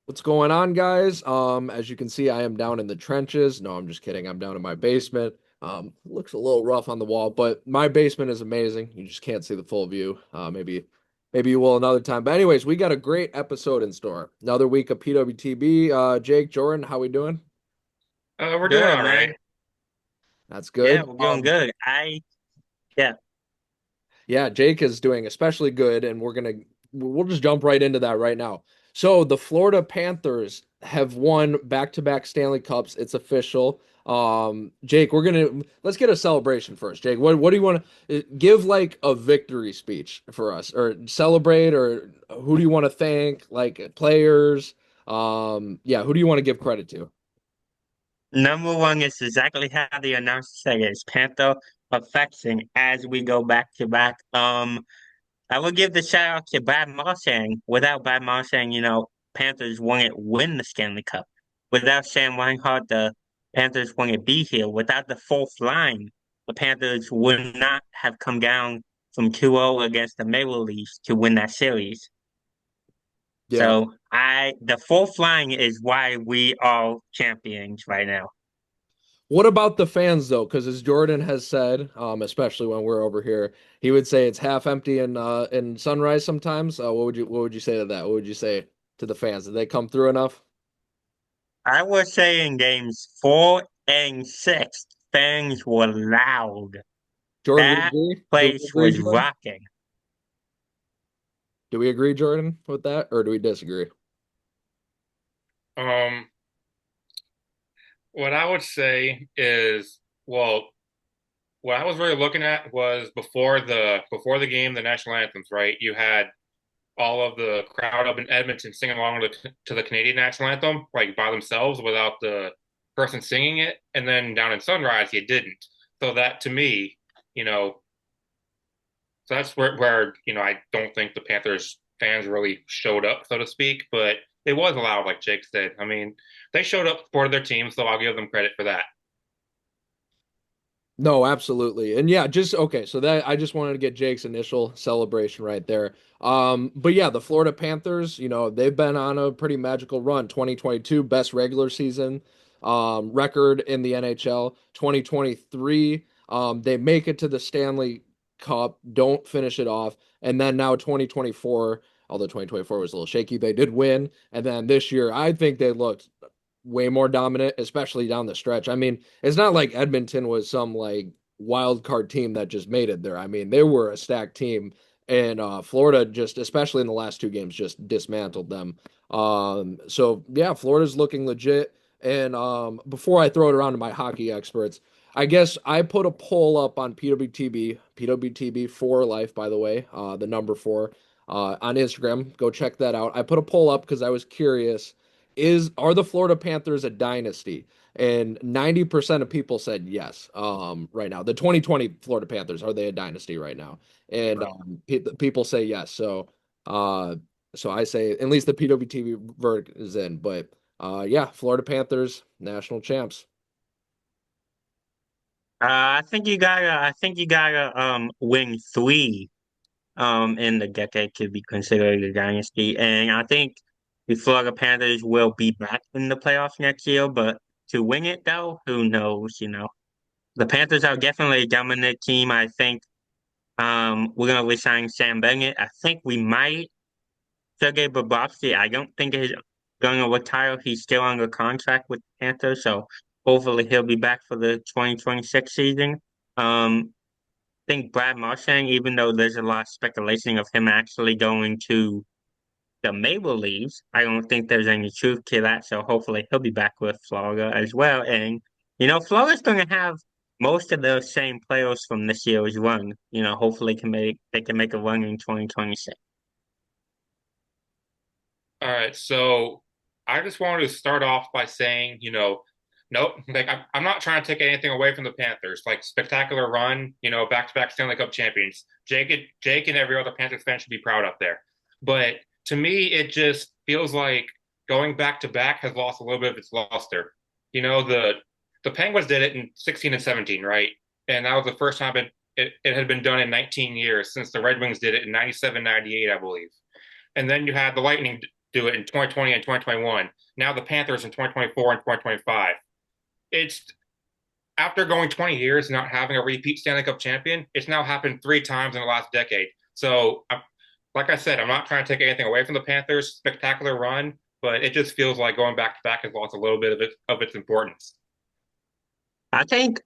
What's going on, guys? As you can see, I am down in the trenches. No, I'm just kidding. I'm down in my basement. Looks a little rough on the wall, but my basement is amazing. You just can't see the full view. Maybe you will another time. But anyways, we got a great episode in store. Another week of PWTB. Jake, Jordan, how we doing? We're doing Good, all right. man. That's Yeah, good. we're doing good. Yeah, Yeah, Jake is doing especially good, and we'll just jump right into that right now. So the Florida Panthers have won back-to-back Stanley Cups. It's official. Jake, let's get a celebration first. Jake, what do you want to give like a victory speech for us or celebrate or who do you want to thank? Like players? Yeah, who do you want to give credit to? number one is exactly how the announcer said it. It's Panther perfection as we go back to back. I will give the shout out to Brad Marchand. Without Brad Marchand, Panthers wouldn't win the Stanley Cup. Without Sam Reinhart, the Panthers wouldn't be here. Without the fourth line, the Panthers would not have come down from 2-0 against the Maple Leafs to win that series. Yeah. The fourth line is why we are champions right now. What about the fans though? Because as Jordan has said, especially when we're over here, he would say it's half empty in Sunrise sometimes. What would you say to that? What would you say to the fans? Did they come through enough? I would say in games 4 and 6, fans were loud. Jordan, we That agree? Do we place agree, was Jordan? rocking. Do we agree, Jordan, with that, or do we disagree? Um, what I would say is, well, what I was really looking at was before the game, the national anthems, right? You had all of the crowd up in Edmonton singing along to the Canadian national anthem, like by themselves without the person singing it, and then down in Sunrise, you didn't. So that to me, you know, so that's where I don't think the Panthers fans really showed up, so to speak, but it was loud, like Jake said. I mean, they showed up, supported their team, so I'll give them credit for that. No, absolutely. And yeah, just okay, so that I just wanted to get Jake's initial celebration right there. But yeah, the Florida Panthers, they've been on a pretty magical run. 2022 best regular season record in the NHL. 2023, they make it to the Stanley Cup, don't finish it off, and then now 2024, although 2024 was a little shaky, they did win. And then this year, I think they looked way more dominant, especially down the stretch. I mean, it's not like Edmonton was some like wild card team that just made it there. I mean, they were a stacked team, and Florida just, especially in the last two games, just dismantled them. So yeah, Florida's looking legit. And before I throw it around to my hockey experts, I guess I put a poll up on PWTB for life, by the way, the number four, on Instagram. Go check that out. I put a poll up because I was curious are the Florida Panthers a dynasty? And 90% of people said yes. Right now, the 2020 Florida Panthers, are they a dynasty right now? And Right. people say yes. Uh, so I say at least the PWTV verdict is in. But yeah, Florida Panthers, national champs. I think you gotta win three in the decade to be considered a dynasty. And I think the Florida Panthers will be back in the playoffs next year, but to win it though, who knows? The Panthers are definitely a dominant team. I think we're gonna resign Sam Bennett. I think we might Sergei Bobrovsky. I don't think he's gonna retire. He's still under contract with the Panthers, so hopefully he'll be back for the 2026 season. I think Brad Marchand, even though there's a lot of speculation of him actually going to the Maple Leafs, I don't think there's any truth to that. So hopefully he'll be back with Florida as well. And Florida's going to have most of the same players from this year's run. Hopefully they can make a run in 2026. All right, so I just wanted to start off by saying, nope, like I'm not trying to take anything away from the Panthers. Like spectacular run, back-to-back Stanley Cup champions. Jake and every other Panthers fan should be proud up there. But to me, it just feels like going back to back has lost a little bit of its luster. The Penguins did it in 16 and 17, right? And that was the first time it had been done in 19 years since the Red Wings did it in 97, 98, I believe. And then you had the Lightning do it in 2020 and 2021. Now the Panthers in 2024 and 2025. It's after going 20 years and not having a repeat Stanley Cup champion, it's now happened 3 times in the last decade. So, like I said, I'm not trying to take anything away from the Panthers' spectacular run, but it just feels like going back to back has lost a little bit of its importance. I think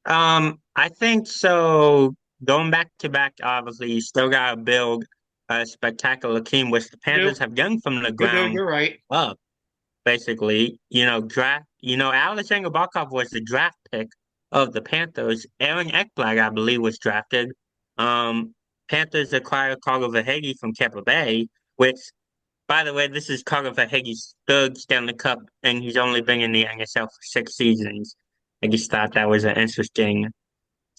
so. Going back to back, obviously, you still got to build a spectacular team, which the You do, Panthers have done from the you do. ground You're right. up. Basically, Alexander Barkov was the draft pick of the Panthers. Aaron Ekblad, I believe, was drafted. Um, Panthers acquired Carter Verhaeghe from Tampa Bay, which, by the way, this is Carter Verhaeghe's third Stanley Cup, and he's only been in the NHL for 6 seasons. I just thought that was an interesting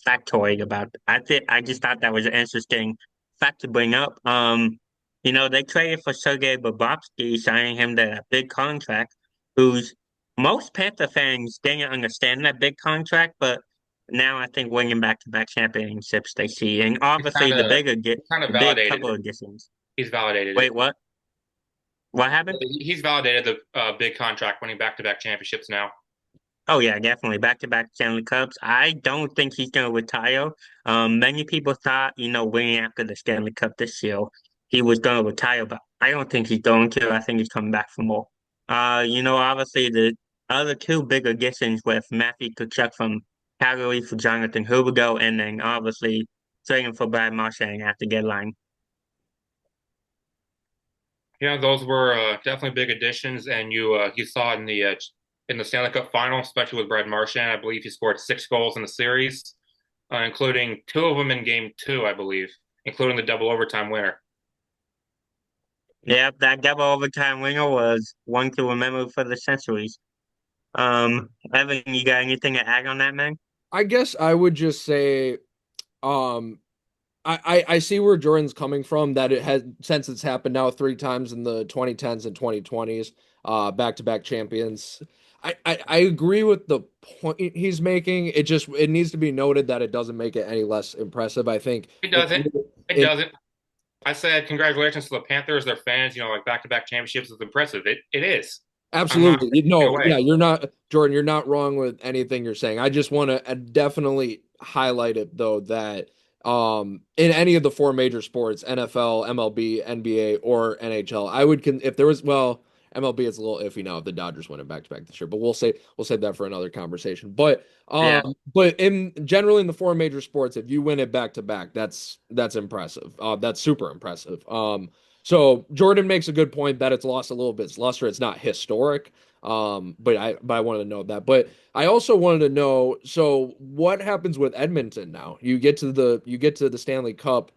factoid about. I just thought that was an interesting fact to bring up. They traded for Sergei Bobrovsky, signing him to that big contract, who's most Panther fans didn't understand that big contract, but now I think winning back-to-back championships they see, and He's obviously kind of he's kind of the big validated couple it. of additions. He's validated it. Wait, what? What happened? He's validated the big contract, winning back-to-back championships now. Oh yeah, definitely back-to-back Stanley Cups. I don't think he's gonna retire. Many people thought, winning after the Stanley Cup this year, he was gonna retire, but I don't think he's going to. I think he's coming back for more. Obviously the other two big additions with Matthew Tkachuk from Calgary for Jonathan Huberdeau, and then obviously trading for Brad Marchand at the deadline. Yeah, those were definitely big additions, and you saw it in the Stanley Cup final, especially with Brad Marchand. I believe he scored 6 goals in the series, including 2 of them in Game 2, I believe, including the double overtime winner. Yep, that double overtime winner was one to remember for the centuries. Evan, you got anything to add on that, man? I guess I would just say, um, I see where Jordan's coming from, that it has, since it's happened now 3 times in the 2010s and 2020s, back-to-back champions. I agree with the point he's making. It needs to be noted that it doesn't make it any less impressive. I think It it doesn't. It it doesn't. I said congratulations to the Panthers, their fans. Like back-to-back championships is impressive. It is. I'm not absolutely. taking it No, away. yeah, you're not, Jordan, you're not wrong with anything you're saying. I just want to definitely highlight it though that in any of the four major sports, NFL, MLB, NBA, or NHL, I would if there was, well, MLB is a little iffy now if the Dodgers win it back to back this year, but we'll save that for another conversation. Yeah. But in generally in the four major sports, if you win it back to back, that's impressive. That's super impressive. So Jordan makes a good point that it's lost a little bit its luster. It's not historic. But I wanted to know that. But I also wanted to know, so what happens with Edmonton now? You get to the Stanley Cup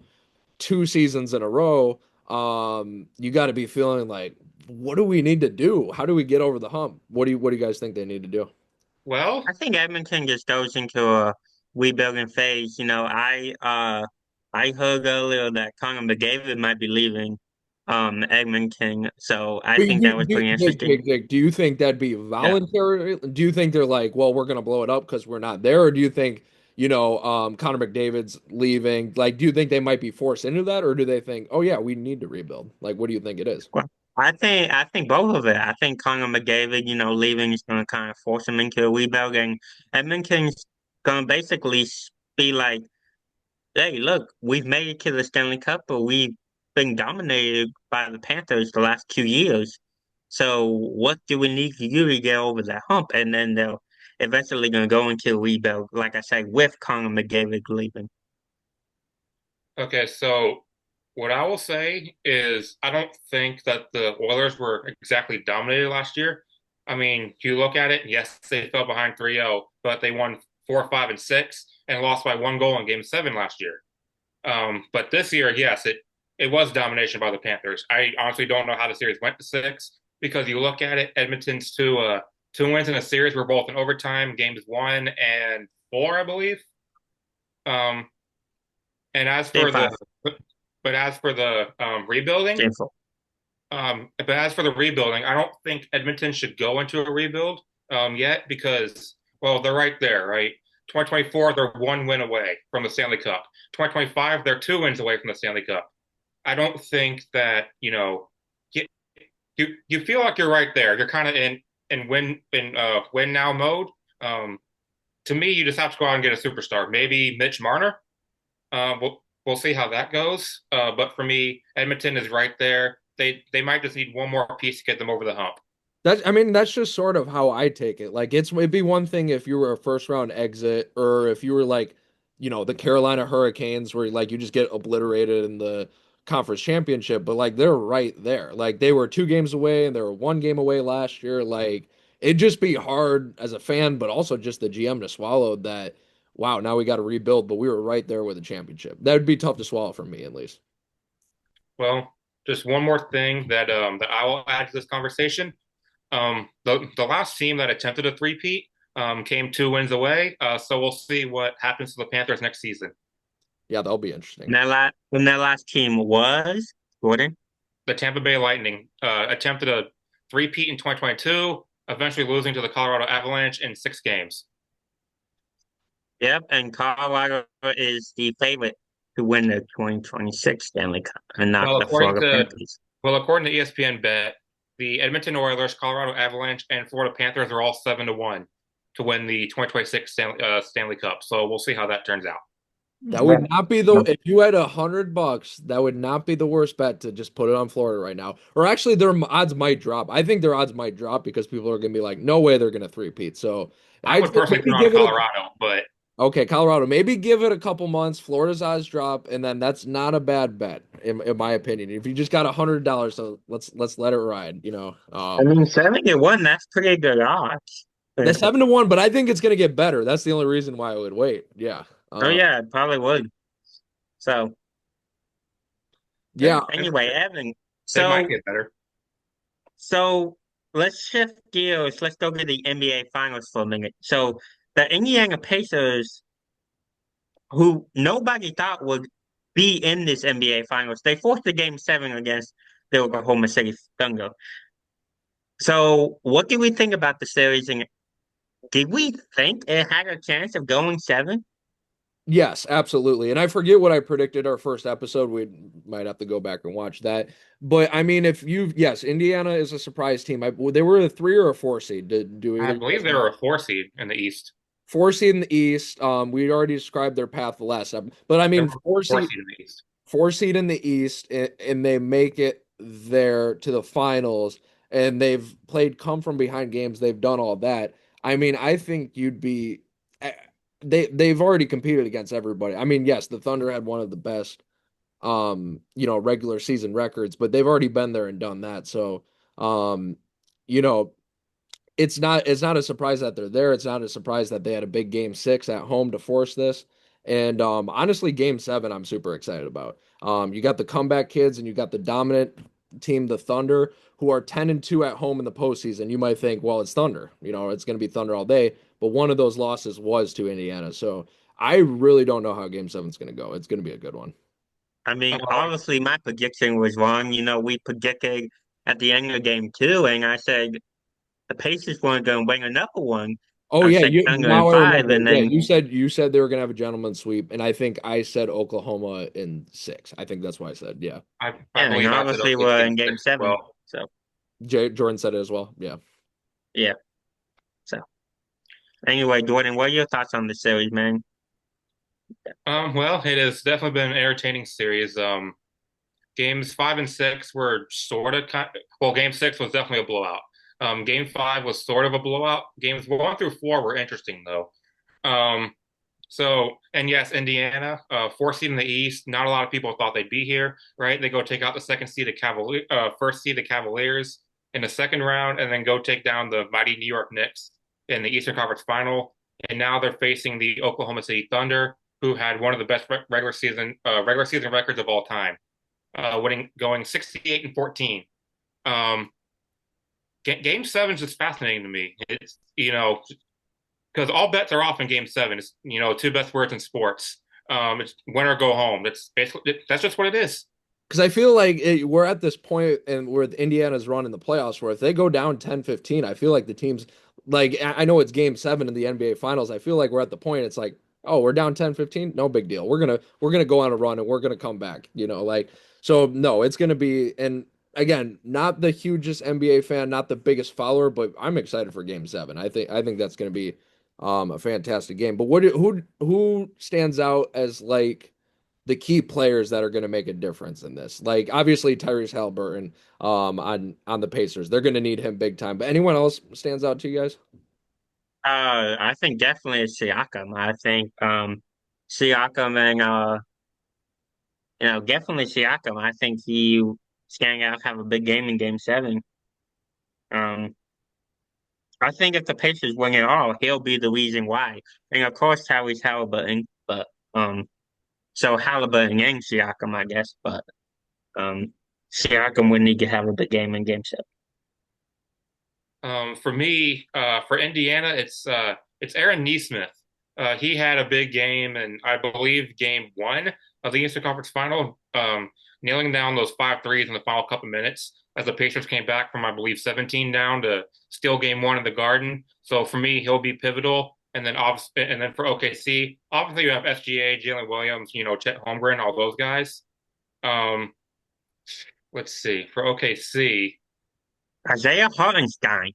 2 seasons in a row. You got to be feeling like, what do we need to do? How do we get over the hump? What do you guys think they need to do? Well, I think Edmonton just goes into a rebuilding phase. I heard earlier that Connor McDavid might be leaving Edmonton, so I But think that was pretty interesting. Do you think that'd be Yeah. voluntary? Do you think they're like, well, we're gonna blow it up because we're not there, or do you think, Connor McDavid's leaving? Like, do you think they might be forced into that, or do they think, oh yeah, we need to rebuild? Like, what do you think it is? Well, I think both of it. I think Connor McDavid, leaving is going to kind of force him into a rebuild, and Edmonton's going to basically be like, "Hey, look, we've made it to the Stanley Cup, but we've been dominated by the Panthers the last 2 years. So what do we need to do to get over that hump?" And then they'll eventually going to go into a rebuild, like I say, with Connor McDavid leaving. okay, so what I will say is I don't think that the Oilers were exactly dominated last year. I mean, if you look at it, yes, they fell behind 3-0, but they won 4, 5, and 6 and lost by 1 goal in Game 7 last year. But this year, yes, it was domination by the Panthers. I honestly don't know how the series went to 6 because you look at it, Edmonton's two wins in a series were both in overtime, games 1 and 4, I believe. Um, and as Game for the five, but as for the rebuilding, game four. I don't think Edmonton should go into a rebuild yet because, well, they're right there, right? 2024, they're 1 win away from the Stanley Cup. 2025, they're 2 wins away from the Stanley Cup. I don't think that, you feel like you're right there. You're kind of in win now mode. Um, to me, you just have to go out and get a superstar. Maybe Mitch Marner. We'll see how that goes. But for me, Edmonton is right there. They might just need one more piece to get them over the hump. I mean, that's just sort of how I take it. Like, it'd be one thing if you were a first round exit, or if you were like, the Carolina Hurricanes, where like you just get obliterated in the conference championship. But like, they're right there. Like, they were 2 games away, and they were 1 game away last year. Like, it'd just be hard as a fan, but also just the GM to swallow that. Wow, now we got to rebuild, but we were right there with a championship. That would be tough to swallow for me, at least. Well, just one more thing that I will add to this conversation. The last team that attempted a three-peat came 2 wins away. So we'll see what happens to the Panthers next season. Yeah, that'll be interesting. When that last team was, Gordon. The Tampa Bay Lightning attempted a three-peat in 2022, eventually losing to the Colorado Avalanche in 6 games. Yep, and Colorado is the favorite to win the 2026 Stanley Cup and not Well, the according Florida to Panthers. well, according to ESPN Bet, the Edmonton Oilers, Colorado Avalanche, and Florida Panthers are all 7-1 to win the 2026 Stanley Cup. So we'll see how that turns out. That would not be if you had $100, that would not be the worst bet to just put it on Florida right now. Or actually, their odds might drop. I think their odds might drop because people are gonna be like, no way they're gonna three-peat. So I I'd would say personally put maybe on give it Colorado, but okay, Colorado, maybe give it a couple months. Florida's odds drop, and then that's not a bad bet, in my opinion. If you just got $100, so let's let it ride, I mean, 7-1, that's pretty good odds. that's 7-1, but I think it's gonna get better. That's the only reason why I would wait. Yeah. Oh yeah, it probably would. So Yeah. anyway, Evan, they might so get better. so let's shift gears. Let's go to the NBA Finals for a minute. So the Indiana Pacers, who nobody thought would be in this NBA Finals, they forced the Game 7 against the Oklahoma City Thunder. So what do we think about the series? And did we think it had a chance of going 7? Yes, absolutely. And I forget what I predicted our first episode. We might have to go back and watch that. But I mean, yes, Indiana is a surprise team. They were a 3 or a 4 seed. Do I either of you believe guys they know? were a 4 seed in the East. 4 seed in the East. We already described their path the last time. But I They mean, were a four four seed, seed in the East. 4 seed in the East, and they make it there to the finals. And they've played come from behind games. They've done all that. I mean, I think you'd be. eh, they've already competed against everybody. I mean, yes, the Thunder had one of the best regular season records, but they've already been there and done that. So, um, you know, it's not a surprise that they're there. It's not a surprise that they had a big game 6 at home to force this. And honestly, game 7, I'm super excited about. You got the comeback kids and you got the dominant team, the Thunder, who are 10-2 at home in the postseason. You might think, well, it's Thunder, it's going to be Thunder all day. But one of those losses was to Indiana. So I really don't know how game 7 is going to go. It's going to be a good one. I mean, Um, obviously my prediction was wrong. We predicted at the end of Game 2, and I said the Pacers weren't going to win another one. Oh I yeah, said Thunder in now I five, remember. and Yeah, then you said they were gonna have a gentleman sweep, and I think I said Oklahoma in 6. I think that's what I said. Yeah, I yeah, and believe I said obviously OKC we're in in Game six as Seven. well. So Jordan said it as well. Yeah. yeah. So anyway, Jordan, what are your thoughts on the series, man? Well, it has definitely been an entertaining series. Games 5 and 6 were sort of well, game 6 was definitely a blowout. Game 5 was sort of a blowout. Games 1 through 4 were interesting though. Um, and yes, Indiana, 4 seed in the East. Not a lot of people thought they'd be here, right? They go take out the first seed, the Cavaliers in the second round, and then go take down the mighty New York Knicks in the Eastern Conference Final. And now they're facing the Oklahoma City Thunder, who had one of the best regular season records of all time, going 68-14. Um, Game 7 is just fascinating to me. It's because all bets are off in Game 7. It's two best words in sports. It's win or go home. That's just what it is. Because I feel like we're at this point and where Indiana's run in the playoffs where if they go down 10-15, I feel like the teams like I know it's game 7 in the NBA finals. I feel like we're at the point it's like, oh, we're down 10-15, no big deal. We're gonna go on a run and we're gonna come back, like so no, it's gonna be and again, not the hugest NBA fan, not the biggest follower, but I'm excited for Game 7. I think that's going to be a fantastic game. But who stands out as like the key players that are going to make a difference in this? Like obviously Tyrese Halliburton on the Pacers. They're going to need him big time. But anyone else stands out to you guys? I think definitely it's Siakam. I think Siakam and definitely Siakam. I think he's going to have a big game in Game 7. Um, I think if the Pacers win it all, he'll be the reason why. And of course, Tyrese Halliburton, but so Halliburton and Siakam, I guess, but um, Siakam would need to have a big game in Game 7. For me, for Indiana, it's Aaron Nesmith. He had a big game, and I believe game one of the Eastern Conference Final, nailing down those 5 threes in the final couple minutes as the Pacers came back from, I believe, 17 down to steal game one in the Garden. So for me, he'll be pivotal. And then for OKC, obviously you have SGA, Jalen Williams, Chet Holmgren, all those guys. Um, let's see. For OKC, Isaiah Hartenstein.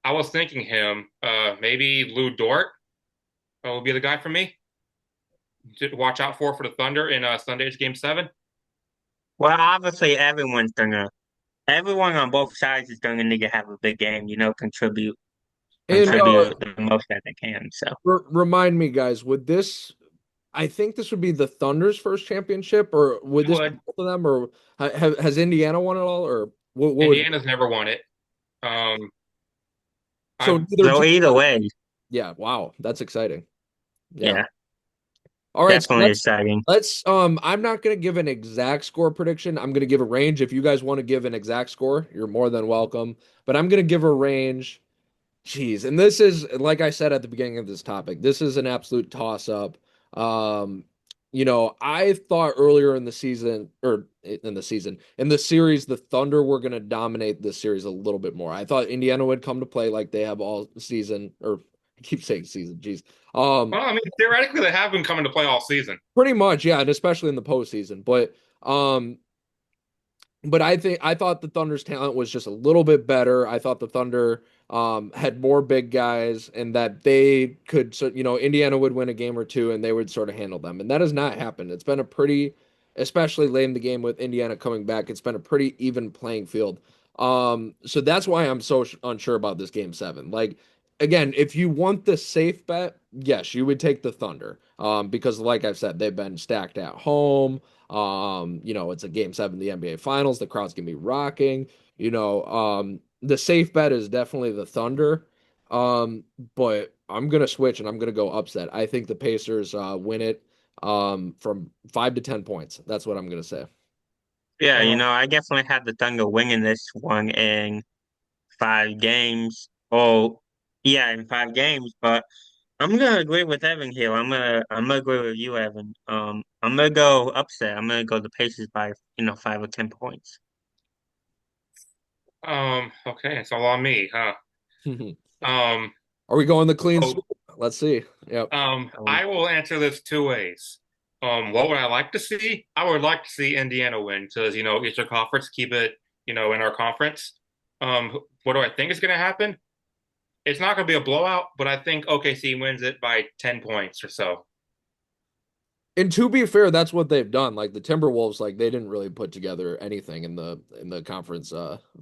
I was thinking him. Maybe Lou Dort will be the guy for me to watch out for the Thunder in Sunday's Game 7. Well, obviously everyone on both sides is gonna need to have a big game, And contribute the most that they can. So remind me, guys, would this? I think this would be the Thunder's first championship, or would It this be would. both of them, or has Indiana won it all, or what would? Indiana's never won it. Um, So I neither so team. either way, Yeah, wow, that's exciting. Yeah. yeah, All right, so definitely exciting. let's I'm not gonna give an exact score prediction. I'm gonna give a range. If you guys want to give an exact score, you're more than welcome. But I'm gonna give a range. Jeez, and this is like I said at the beginning of this topic, this is an absolute toss up. Um, I thought earlier in the season, or in the series, the Thunder were going to dominate this series a little bit more. I thought Indiana would come to play like they have all season, or I keep saying season, jeez. Um, well, I mean, theoretically, they have been coming to play all season. Pretty much, yeah, and especially in the postseason. Um, but I thought the Thunder's talent was just a little bit better. I thought the Thunder had more big guys and that they could, so, Indiana would win a game or two and they would sort of handle them. And that has not happened. It's been a pretty, especially late in the game with Indiana coming back, it's been a pretty even playing field. So that's why I'm so unsure about this game 7. Like, again, if you want the safe bet, yes, you would take the Thunder. Because like I've said, they've been stacked at home. It's a game 7 of the NBA Finals. The crowd's gonna be rocking. The safe bet is definitely the Thunder. But I'm gonna switch and I'm gonna go upset. I think the Pacers win it from 5 to 10 points. That's what I'm gonna say. Yeah, Um, I definitely had the Thunder winning this one in 5 games. Oh, yeah, in 5 games. But I'm gonna agree with Evan here. I'm gonna agree with you, Evan. I'm gonna go upset. I'm gonna go the Pacers by 5 or 10 points. okay, it's all on me, huh? Um, Are we going the clean so, sweep? Let's see. Yep. Um, I will answer this two ways. What would I like to see? I would like to see Indiana win because, Eastern Conference, keep it, in our conference. What do I think is going to happen? It's not going to be a blowout, but I think OKC wins it by 10 points or so. And to be fair, that's what they've done. Like the Timberwolves, like they didn't really put together anything in the conference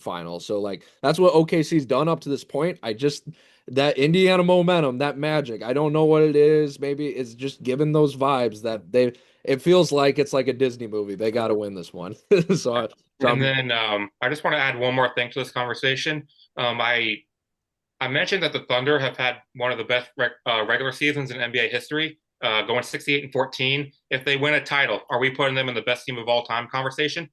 final. So like that's what OKC's done up to this point. I just that Indiana momentum, that magic. I don't know what it is. Maybe it's just given those vibes that they it feels like it's like a Disney movie. They got to win this one. So, so And I'm then I just want to add one more thing to this conversation. I mentioned that the Thunder have had one of the best regular seasons in NBA history, going 68 and 14. If they win a title, are we putting them in the best team of all time conversation?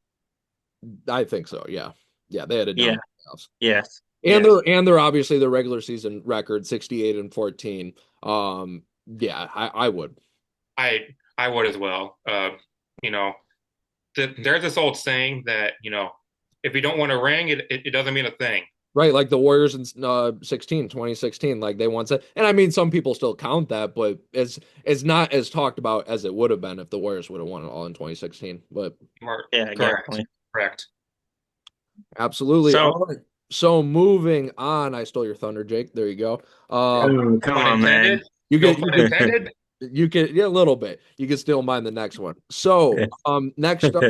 I think so. Yeah. Yeah, they had a yeah, down playoffs. yes, And yes. they're obviously the regular season record 68 and 14. Yeah, I would. I would as well. You know, there's this old saying that if you don't want a ring, it doesn't mean a thing. Right, like the Warriors in 2016, like they once said. And I mean some people still count that, but it's not as talked about as it would have been if the Warriors would have won it all in 2016. But Or, Yeah, correct, definitely. correct. Absolutely. So, All right. So moving on, I stole your thunder, Jake. There you go. Um, oh, No come pun on, man. intended. you No get pun intended. yeah, a little bit. You can still mine the next one. So, next up,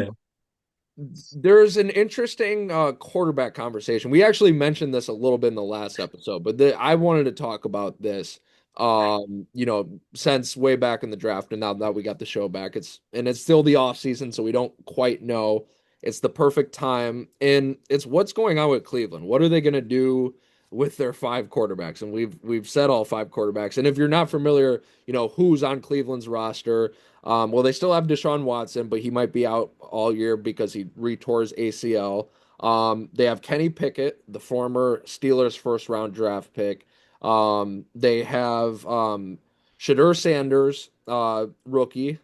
there's an interesting quarterback conversation. We actually mentioned this a little bit in the last episode, but I wanted to talk about this since way back in the draft, and now that we got the show back, it's still the off season, so we don't quite know. It's the perfect time, and it's what's going on with Cleveland. What are they going to do with their five quarterbacks? And we've said all five quarterbacks. And if you're not familiar, who's on Cleveland's roster. Well, they still have Deshaun Watson, but he might be out all year because he retore his ACL. They have Kenny Pickett, the former Steelers first round draft pick. They have Shadur Sanders, rookie,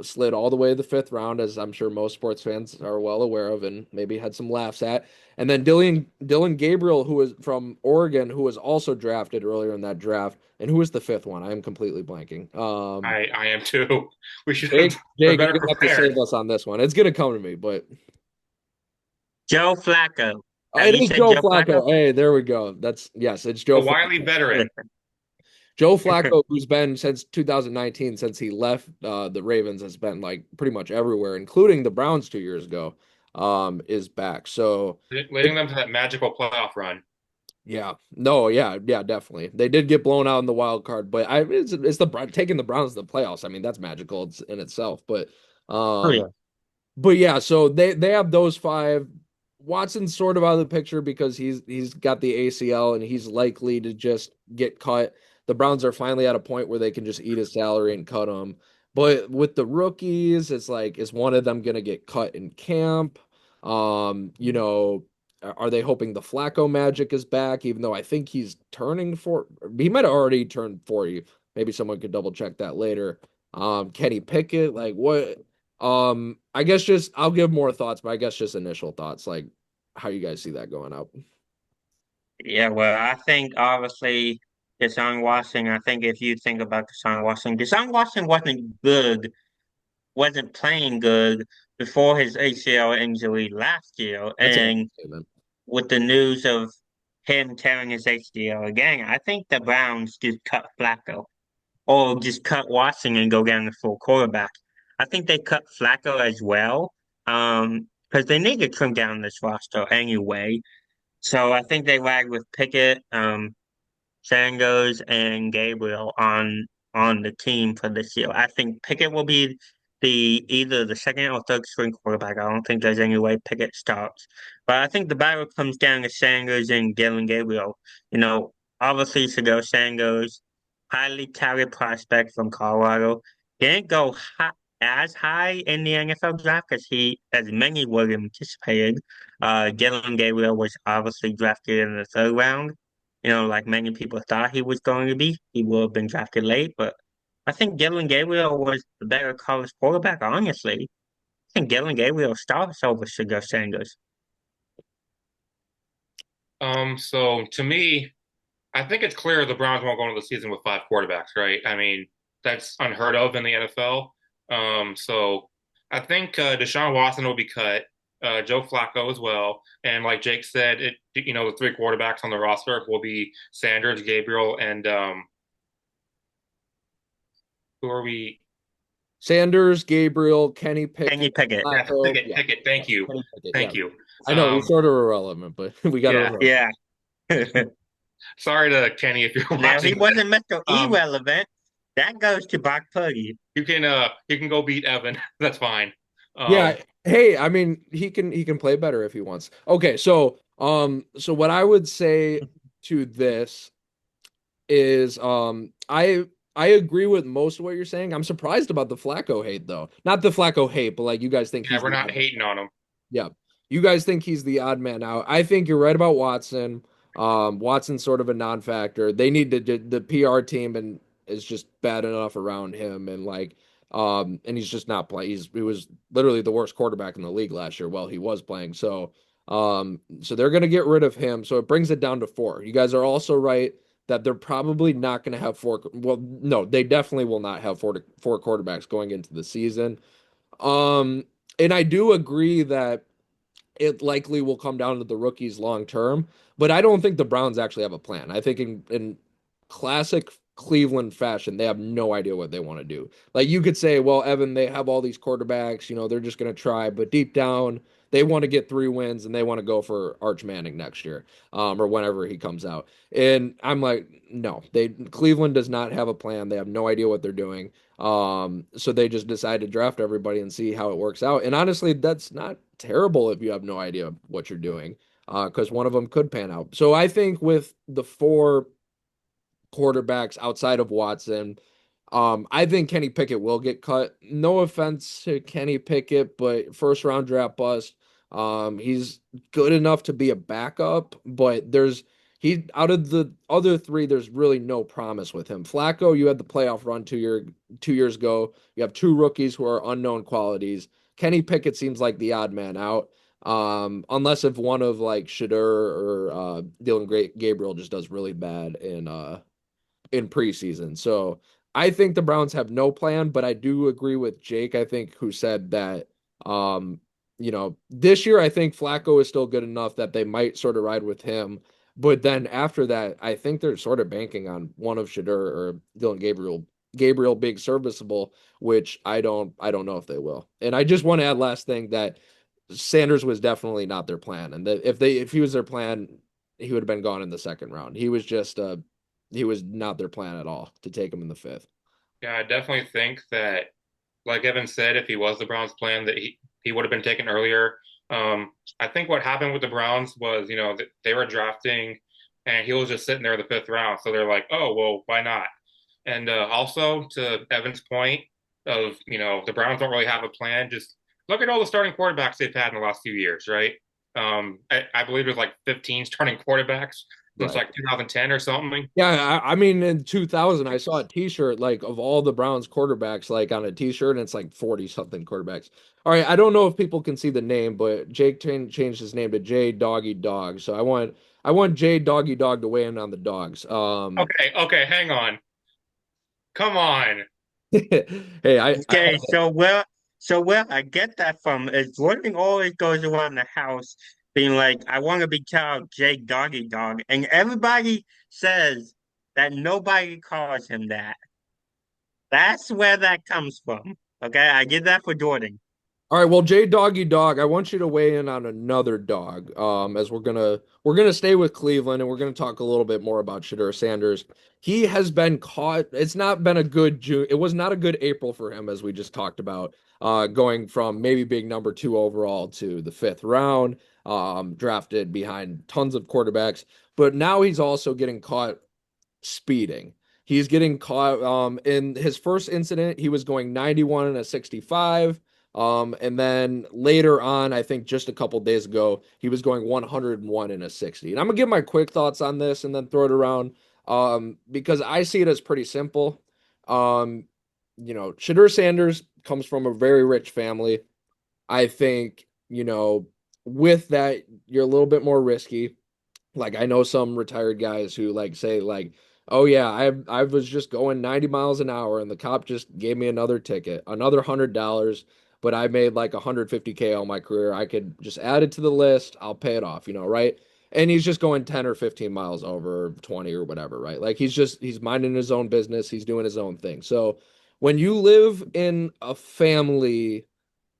slid all the way to the fifth round, as I'm sure most sports fans are well aware of, and maybe had some laughs at. And then Dylan Gabriel, who is from Oregon, who was also drafted earlier in that draft. And who is the fifth one? I am completely blanking. I am too. We should have Jake, been Jake, you're better gonna have to prepared. save us on this one. It's gonna come to me, but Joe Flacco. Have it you is said Joe Joe Flacco? Flacco. Hey, there we go. Yes, it's A Joe wily Flacco. veteran. Joe Flacco, who's been since 2019, since he left the Ravens, has been like pretty much everywhere, including the Browns 2 years ago, is back. So Leading them to that magical playoff run. yeah, no, yeah, definitely. They did get blown out in the wild card, but it's taking the Browns to the playoffs. I mean, that's magical in itself. Oh Um, yeah. But yeah, so they have those five. Watson's sort of out of the picture because he's got the ACL and he's likely to just get cut. The Browns are finally at a point where they can just eat his salary and cut him. But with the rookies, it's like, is one of them gonna get cut in camp? Are they hoping the Flacco magic is back? Even though I think he might have already turned 40. Maybe someone could double check that later. Kenny Pickett, like what? I guess just I'll give more thoughts, but I guess just initial thoughts, like how you guys see that going up. Yeah, well, I think obviously Deshaun Watson, I think if you think about Deshaun Watson wasn't good, wasn't playing good before his ACL injury last year. That's an And understatement. with the news of him tearing his ACL again, I think the Browns just cut Flacco or just cut Watson and go down the full quarterback. I think they cut Flacco as well, because they need to trim down this roster anyway. So I think they ride with Pickett, Sanders, and Gabriel on the team for this year. I think Pickett will be the either the second or third string quarterback. I don't think there's any way Pickett starts. But I think the battle comes down to Sanders and Dylan Gabriel. You know, obviously Shador Sanders, highly touted prospect from Colorado, didn't go as high in the NFL draft as many would have anticipated. Dylan Gabriel was obviously drafted in the third round. You know, like many people thought he was going to be. He would have been drafted late, but I think Dylan Gabriel was the better college quarterback, honestly. I think Dylan Gabriel starts over Sugar Sanders. So to me, I think it's clear the Browns won't go into the season with five quarterbacks, right? I mean, that's unheard of in the NFL. So I think Deshaun Watson will be cut, Joe Flacco as well, and like Jake said, the three quarterbacks on the roster will be Sanders, Gabriel, and who are we? Sanders, Gabriel, Kenny Kenny Pickett, Pickett. Yeah, Flacco. Pickett, Yeah, Pickett. yeah, Thank you, Kenny Pickett. Yeah, thank you. I know he's Um, sort of irrelevant, but we got to yeah, remember. Yeah. sorry to Kenny if you're Now he watching this. wasn't Mr. Um, Irrelevant. That goes to Brock Purdy. you can go beat Evan. That's fine. Yeah. Um, Hey, I mean, he can play better if he wants. Okay, so what I would say to this is I agree with most of what you're saying. I'm surprised about the Flacco hate though. Not the Flacco hate, but like you guys think yeah, he's we're the not odd. hating on him. Yeah. You guys think he's the odd man out. I think you're right about Watson. Watson's sort of a non-factor. They need the PR team and is just bad enough around him and he's just not playing. He was literally the worst quarterback in the league last year while he was playing. So they're gonna get rid of him. So it brings it down to four. You guys are also right that they're probably not gonna have four. Well, no, they definitely will not have four quarterbacks going into the season. Um, and I do agree that it likely will come down to the rookies long term. But I don't think the Browns actually have a plan. I think in classic Cleveland fashion, they have no idea what they want to do. Like you could say, well, Evan, they have all these quarterbacks, they're just going to try, but deep down, they want to get 3 wins and they want to go for Arch Manning next year, or whenever he comes out. And I'm like, no, Cleveland does not have a plan. They have no idea what they're doing. So they just decide to draft everybody and see how it works out. And honestly, that's not terrible if you have no idea what you're doing, because one of them could pan out. So I think with the four quarterbacks outside of Watson, I think Kenny Pickett will get cut. No offense to Kenny Pickett, but first round draft bust. He's good enough to be a backup, but he out of the other three, there's really no promise with him. Flacco, you had the playoff run 2 years ago. You have two rookies who are unknown qualities. Kenny Pickett seems like the odd man out. Unless if one of like Shadur or Dylan Gabriel just does really bad in preseason. So I think the Browns have no plan, but I do agree with Jake, I think, who said that this year I think Flacco is still good enough that they might sort of ride with him. But then after that, I think they're sort of banking on one of Shadur or Dylan Gabriel being serviceable, which I don't know if they will. And I just want to add last thing that Sanders was definitely not their plan. And that if he was their plan, he would have been gone in the second round. He was not their plan at all to take him in the fifth. Yeah, I definitely think that, like Evan said, if he was the Browns' plan, that he would have been taken earlier. I think what happened with the Browns was, they were drafting, and he was just sitting there in the fifth round. So they're like, oh, well, why not? And also to Evan's point of, the Browns don't really have a plan. Just look at all the starting quarterbacks they've had in the last few years, right? I believe there's like 15 starting quarterbacks since Right. like 2010 or something. Yeah, I mean in 2000 I saw a t-shirt like of all the Browns quarterbacks like on a t-shirt and it's like 40 something quarterbacks. All right, I don't know if people can see the name, but Jake changed his name to J Doggy Dog. So I want J Doggy Dog to weigh in on the dogs. Okay, hang on. Come on. Hey, I Okay, so well, I get that from is Jordan always goes around the house being like, I want to be called Jake Doggy Dog, and everybody says that nobody calls him that. That's where that comes from. Okay, I get that for Jordan. All right, well, Jay Doggy Dog, I want you to weigh in on another dog. As we're gonna stay with Cleveland and we're gonna talk a little bit more about Shadur Sanders. He has been caught. It's not been a good June. It was not a good April for him, as we just talked about. Going from maybe being number two overall to the fifth round, drafted behind tons of quarterbacks. But now he's also getting caught speeding. He's getting caught in his first incident, he was going 91 and a 65. And then later on, I think just a couple days ago, he was going 101 and a 60. And I'm gonna give my quick thoughts on this and then throw it around. Because I see it as pretty simple. Um, Shadur Sanders comes from a very rich family. I think, with that, you're a little bit more risky. Like I know some retired guys who like say like, "Oh yeah, I was just going 90 miles an hour and the cop just gave me another ticket, another $100, but I made like 150K all my career. I could just add it to the list. I'll pay it off, right?" And he's just going 10 or 15 miles over 20 or whatever, right? Like he's minding his own business, he's doing his own thing. So when you live in a family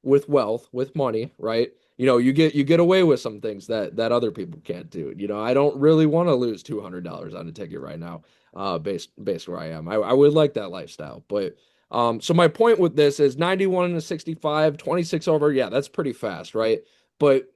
with wealth, with money, right? You get away with some things that other people can't do. I don't really want to lose $200 on a ticket right now, based where I am. I would like that lifestyle, but so my point with this is 91 and a 65, 26 over. Yeah, that's pretty fast, right? But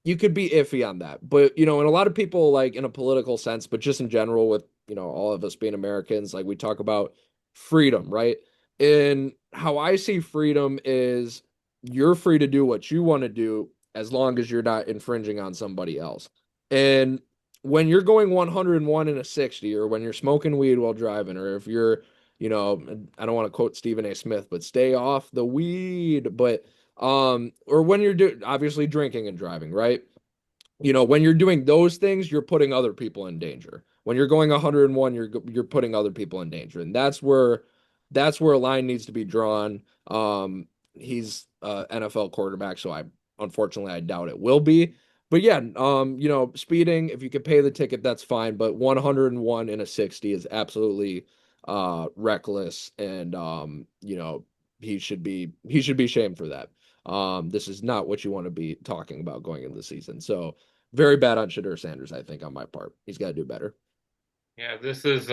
you could be iffy on that. But, and a lot of people like in a political sense, but just in general with, all of us being Americans, like we talk about freedom, right? And how I see freedom is you're free to do what you want to do as long as you're not infringing on somebody else. And when you're going 101 in a 60, or when you're smoking weed while driving, or if you're, I don't want to quote Stephen A. Smith, but stay off the weed, but or when you're obviously drinking and driving, right? When you're doing those things, you're putting other people in danger. When you're going 101, you're putting other people in danger, and that's where a line needs to be drawn. He's NFL quarterback, so I unfortunately, I doubt it will be. But yeah, speeding, if you could pay the ticket, that's fine. But 101 in a 60 is absolutely reckless, and he should be shamed for that. This is not what you want to be talking about going into the season. So very bad on Shadur Sanders, I think, on my part. He's got to do better. Yeah, this is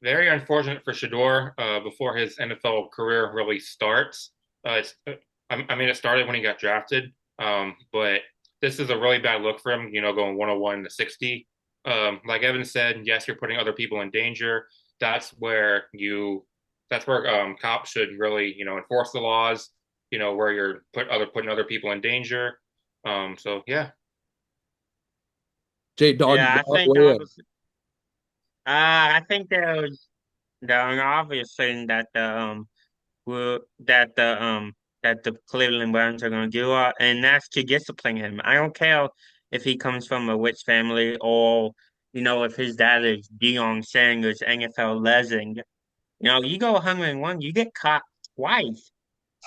very unfortunate for Shador before his NFL career really starts. I mean, it started when he got drafted, but this is a really bad look for him, going 101 to 60. Like Evan said, yes, you're putting other people in danger. That's where cops should really, enforce the laws, where you're putting other people in danger. So yeah. J Dog, you Yeah, I got to think weigh in. obviously, I think there was an obvious thing that will that the Cleveland Browns are going to do, and that's to discipline him. I don't care if he comes from a rich family or if his dad is Deion Sanders, NFL legend. You go 101, you get caught twice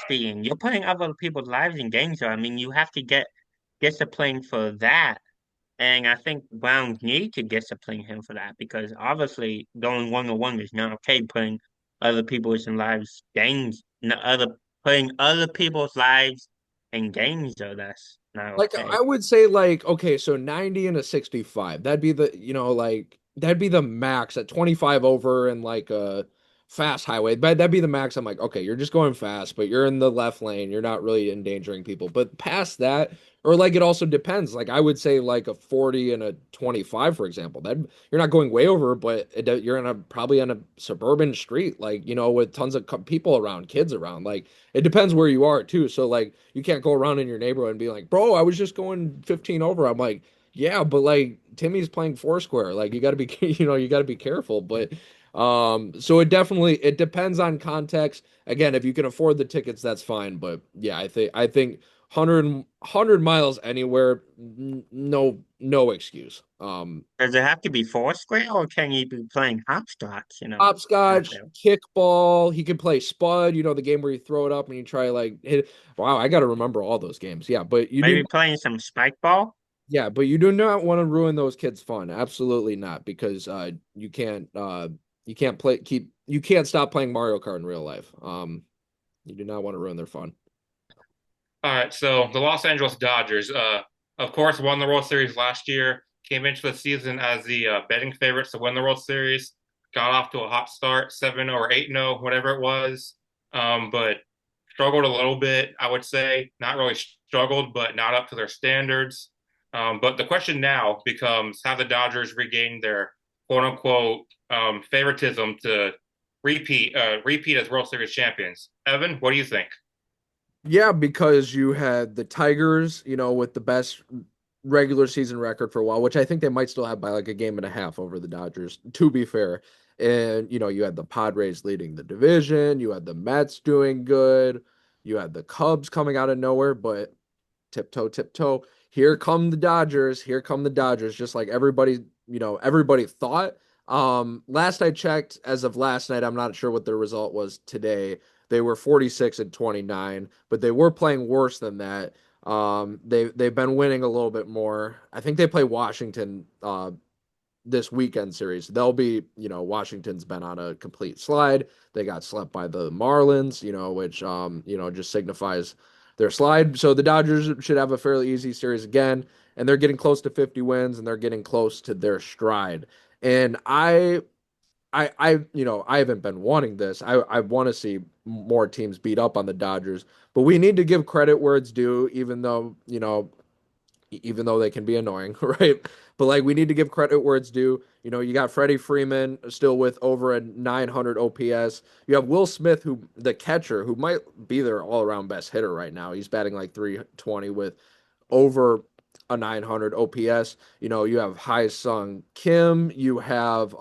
speeding. You're putting other people's lives in danger. I mean, you have to get disciplined for that. And I think Browns need to discipline him for that because obviously going 101 is not okay. Other people's lives games, other putting other people's lives in danger. That's not Like okay. I would say like okay, so 90 and a 65. That'd be the max at 25 over and like a fast highway. But that'd be the max. I'm like, okay, you're just going fast, but you're in the left lane. You're not really endangering people. But past that, or like it also depends. Like I would say like a 40 and a 25, for example. That you're not going way over, but you're in a probably on a suburban street, like with tons of people around, kids around. Like it depends where you are too. So like you can't go around in your neighborhood and be like, "Bro, I was just going 15 over." I'm like, "Yeah, but like Timmy's playing Foursquare. Like you got to be you got to be careful." But so it depends on context. Again, if you can afford the tickets, that's fine, but yeah, I think 100 miles anywhere, no excuse. Does it have to be Foursquare or can you be playing hopscotch? Out Hopscotch, there. kickball. He could play Spud, the game where you throw it up and you try like hit. Wow, I got to remember all those games. Yeah, but you do. Maybe playing some spike ball. Yeah, but you do not want to ruin those kids' fun. Absolutely not, because you can't stop playing Mario Kart in real life. You do not want to ruin their fun. All right, so the Los Angeles Dodgers, of course, won the World Series last year. Came into the season as the betting favorites to win the World Series. Got off to a hot start, 7-0 or 8-0, whatever it was. But struggled a little bit, I would say. Not really struggled, but not up to their standards. But the question now becomes: have the Dodgers regained their quote unquote favoritism to repeat as World Series champions? Evan, what do you think? Yeah, because you had the Tigers, with the best regular season record for a while, which I think they might still have by like a game and a half over the Dodgers, to be fair. And, you had the Padres leading the division, you had the Mets doing good, you had the Cubs coming out of nowhere, but tiptoe, tiptoe. Here come the Dodgers. Here come the Dodgers. Just like everybody thought. Last I checked, as of last night, I'm not sure what the result was today. They were 46 and 29, but they were playing worse than that. They've been winning a little bit more. I think they play Washington this weekend series. They'll be, Washington's been on a complete slide. They got swept by the Marlins, which just signifies their slide. So the Dodgers should have a fairly easy series again, and they're getting close to 50 wins and they're getting close to their stride. And I haven't been wanting this. I want to see more teams beat up on the Dodgers, but we need to give credit where it's due, even though they can be annoying, right? But like we need to give credit where it's due. You got Freddie Freeman still with over a 900 OPS. You have Will Smith, who the catcher, who might be their all-around best hitter right now. He's batting like 320 with over a 900 OPS. You have Hai Sung Kim, you have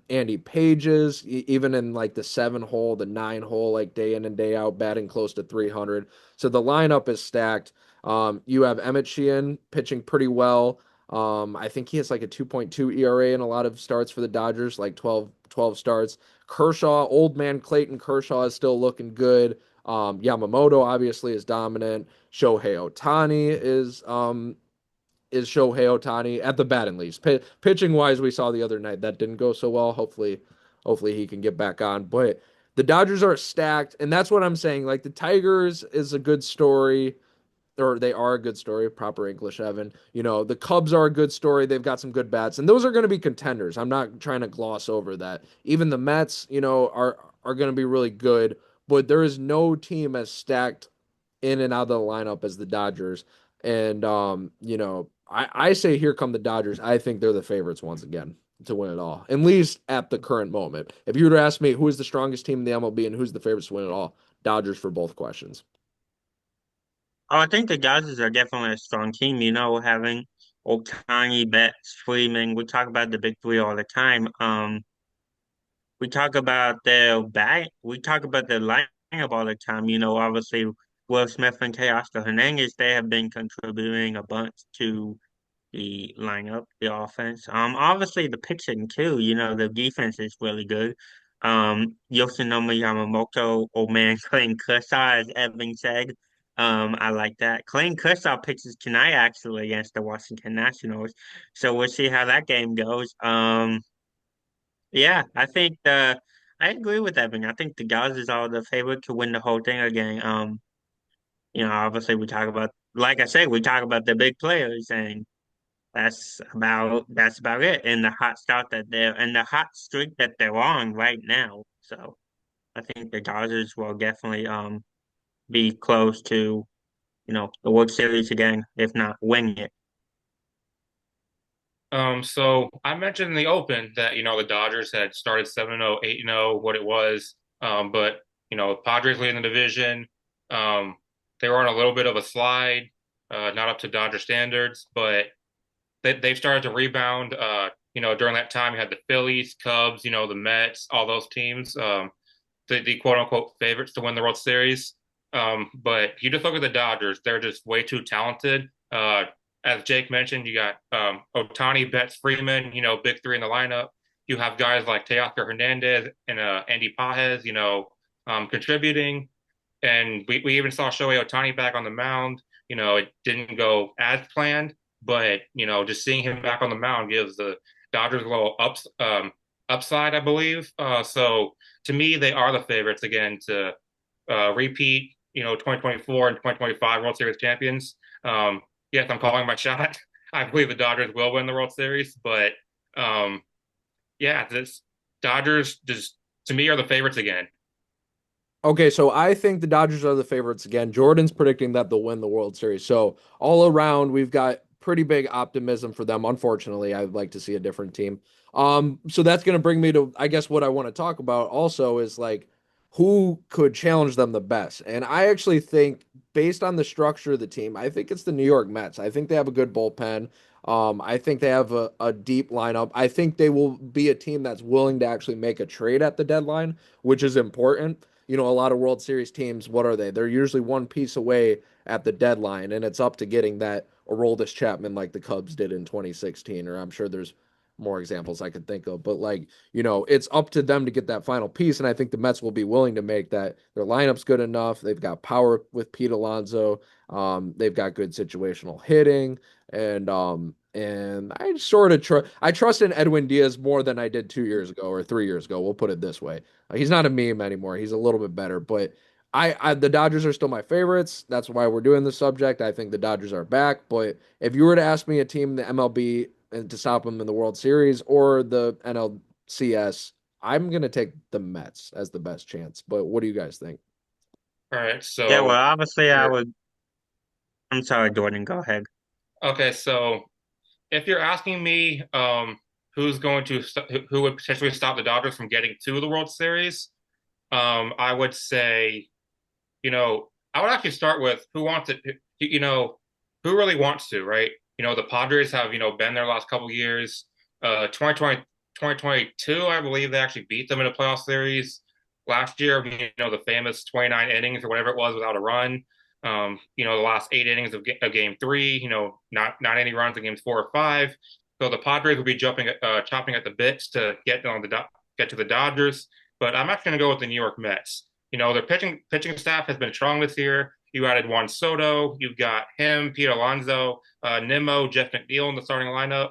Andy Pages, even in like the 7 hole, the 9 hole, like day in and day out, batting close to 300. So the lineup is stacked. You have Emmett Sheehan pitching pretty well. I think he has like a 2.2 ERA in a lot of starts for the Dodgers, like 12 starts. Kershaw, old man Clayton Kershaw is still looking good. Yamamoto obviously is dominant. Shohei Ohtani is Shohei Ohtani at the batting least. Pitching wise, we saw the other night that didn't go so well. Hopefully he can get back on. But the Dodgers are stacked, and that's what I'm saying. Like the Tigers is a good story, or they are a good story. Proper English, Evan. You know the Cubs are a good story. They've got some good bats, and those are going to be contenders. I'm not trying to gloss over that. Even the Mets, are going to be really good. But there is no team as stacked in and out of the lineup as the Dodgers. And I say here come the Dodgers. I think they're the favorites once again to win it all, at least at the current moment. If you were to ask me who is the strongest team in the MLB and who's the favorites to win it all, Dodgers for both questions. Oh, I think the Dodgers are definitely a strong team, having Ohtani, Betts, Freeman. We talk about the big three all the time. We talk about we talk about their lineup all the time. Obviously Will Smith and Teoscar Hernandez, they have been contributing a bunch to the lineup, the offense. Obviously the pitching too. The defense is really good. Yoshinobu Yamamoto, old man Clayton Kershaw, as Evan said. I like that. Clayton Kershaw pitches tonight actually against the Washington Nationals, so we'll see how that game goes. Yeah, I agree with Evan. I think the Dodgers are the favorite to win the whole thing again. Obviously like I said, we talk about the big players, and that's about it. And the hot streak that they're on right now. So I think the Dodgers will definitely be close to, the World Series again, if not win it. So I mentioned in the open that, the Dodgers had started 7-0, 8-0, what it was. But, Padres leading the division. Um, they were on a little bit of a slide, not up to Dodger standards, but they've started to rebound. During that time, you had the Phillies, Cubs, the Mets, all those teams, the quote unquote favorites to win the World Series. But you just look at the Dodgers; they're just way too talented. As Jake mentioned, you got Ohtani, Betts, Freeman, big three in the lineup. You have guys like Teoscar Hernandez and Andy Pages, contributing. And we even saw Shohei Ohtani back on the mound. It didn't go as planned, but just seeing him back on the mound gives the Dodgers a little upside, I believe. So to me, they are the favorites again to repeat. 2024 and 2025 World Series champions. Yes, I'm calling my shot. I believe the Dodgers will win the World Series, but um, yeah, this Dodgers just to me are the favorites again. Okay, so I think the Dodgers are the favorites again. Jordan's predicting that they'll win the World Series. So all around, we've got pretty big optimism for them. Unfortunately, I'd like to see a different team. So that's going to bring me to, I guess, what I want to talk about also is like who could challenge them the best. And I actually think, based on the structure of the team, I think it's the New York Mets. I think they have a good bullpen. I think they have a deep lineup. I think they will be a team that's willing to actually make a trade at the deadline, which is important. A lot of World Series teams, what are they? They're usually one piece away at the deadline, and it's up to getting that Aroldis Chapman like the Cubs did in 2016, or I'm sure there's more examples I could think of. But it's up to them to get that final piece, and I think the Mets will be willing to make that. Their lineup's good enough. They've got power with Pete Alonso. They've got good situational hitting, and I trust in Edwin Diaz more than I did 2 years ago or 3 years ago. We'll put it this way. He's not a meme anymore. He's a little bit better, but the Dodgers are still my favorites. That's why we're doing this subject. I think the Dodgers are back, but if you were to ask me a team in the MLB and to stop them in the World Series or the NLCS, I'm gonna take the Mets as the best chance. But what do you guys think? All right, Yeah, so well, obviously you're I'm sorry, Jordan, go ahead. okay. So if you're asking me, who's going to who would potentially stop the Dodgers from getting to the World Series, I would say, I would actually start with who wants it. Who really wants to, right? The Padres have been there last couple years. 2020, 2022, I believe they actually beat them in a playoff series last year. The famous 29 innings or whatever it was without a run. The last 8 innings of game three, not any runs in games four or five. So the Padres will be chopping at the bits to get to the Dodgers. But I'm actually going to go with the New York Mets. their pitching staff has been strong this year. You added Juan Soto, you've got him, Pete Alonso, Nimmo, Jeff McNeil in the starting lineup.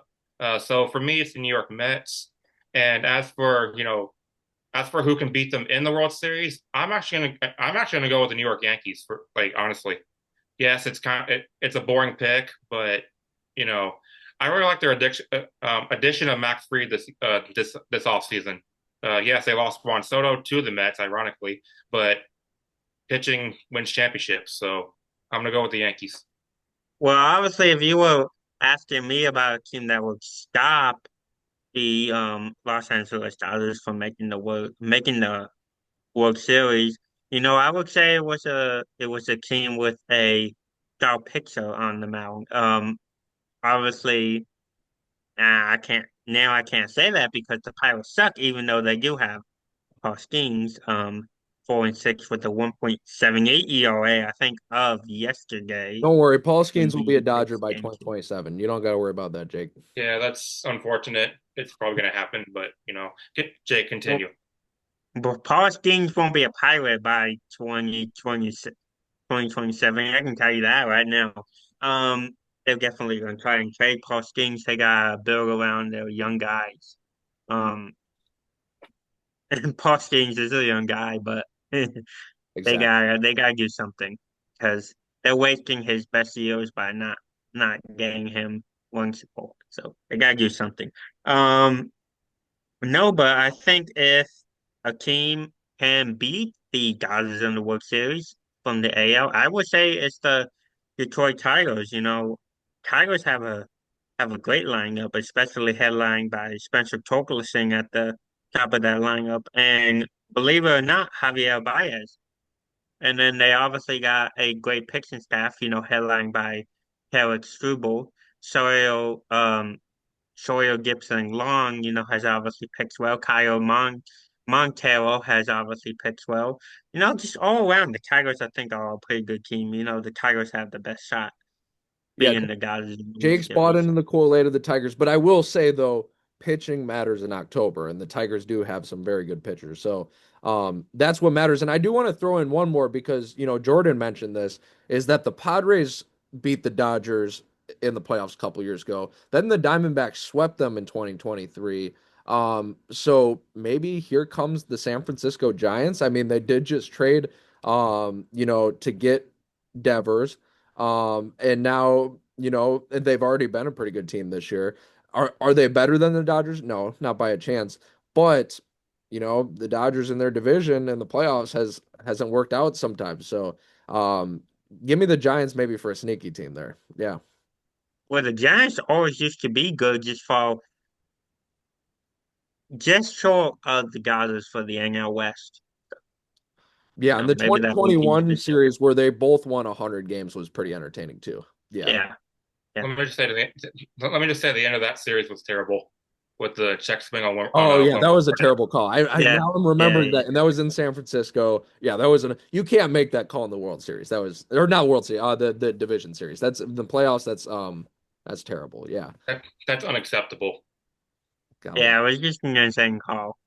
So for me, it's the New York Mets. And as for who can beat them in the World Series, I'm actually gonna go with the New York Yankees for like honestly. Yes, it's a boring pick, but you know, I really like their addition of Max Fried this offseason. Yes, they lost Juan Soto to the Mets, ironically, but pitching wins championships, so I'm gonna go with the Yankees. Well, obviously, if you were asking me about a team that would stop the Los Angeles Dodgers from making the World Series, I would say it was a team with a star pitcher on the mound. Obviously, I can't say that because the Pirates suck, even though they do have Paul 4-6 with a 1.78 ERA, I think of yesterday Don't worry, Paul in Skeens will be a the Dodger sixth by game. 2027. You don't got to worry about that, Jake. Yeah, that's unfortunate. It's probably gonna happen, but Jay, Well, continue. but Paul won't be a Pirate by 2027. I can tell you that right now. Um, they're definitely going to try and trade Paul. They got to build around their young guys. Um, and Paul is a young guy, but Exactly. they gotta do something because they're wasting his best years by not getting him one support. So they gotta do something. Um, no, but I think if a team can beat the Dodgers in the World Series from the AL, I would say it's the Detroit Tigers. Tigers have a great lineup, especially headlined by Spencer Torkelson at the top of that lineup, and believe it or not, Javier Baez. And then they obviously got a great pitching staff, headlined by Tarek Struble. Sawyer Gibson Long, has obviously pitched well. Montero has obviously pitched well. Just all around, the Tigers, I think, are a pretty good team. The Tigers have the best shot Yeah, being the guys in the World Jake's bought Series. into the Kool-Aid of the Tigers, but I will say though, pitching matters in October, and the Tigers do have some very good pitchers. So that's what matters. And I do want to throw in one more because Jordan mentioned this is that the Padres beat the Dodgers in the playoffs a couple years ago. Then the Diamondbacks swept them in 2023. So maybe here comes the San Francisco Giants. I mean, they did just trade to get Devers. And now, they've already been a pretty good team this year. Are they better than the Dodgers? No, not by a chance. But, the Dodgers in their division in the playoffs hasn't worked out sometimes. So, give me the Giants maybe for a sneaky team there. Yeah. Well, the Giants always used to be good just short of the Dodgers for the NL West. Yeah, and the Maybe that would be 2021 the show. series where they both won 100 games was pretty entertaining too. Yeah. Yeah, yeah. Let me just say the end of that series was terrible with the check swing on Oh yeah, that was a home. terrible call. I Yeah, now I'm yeah, remembering yeah. that, and that was in San Francisco. Yeah, that was you can't make that call in the World Series. That was or not World Series, the division series. That's the playoffs. That's terrible. Yeah, That's unacceptable. golly. Yeah, it was just an insane call.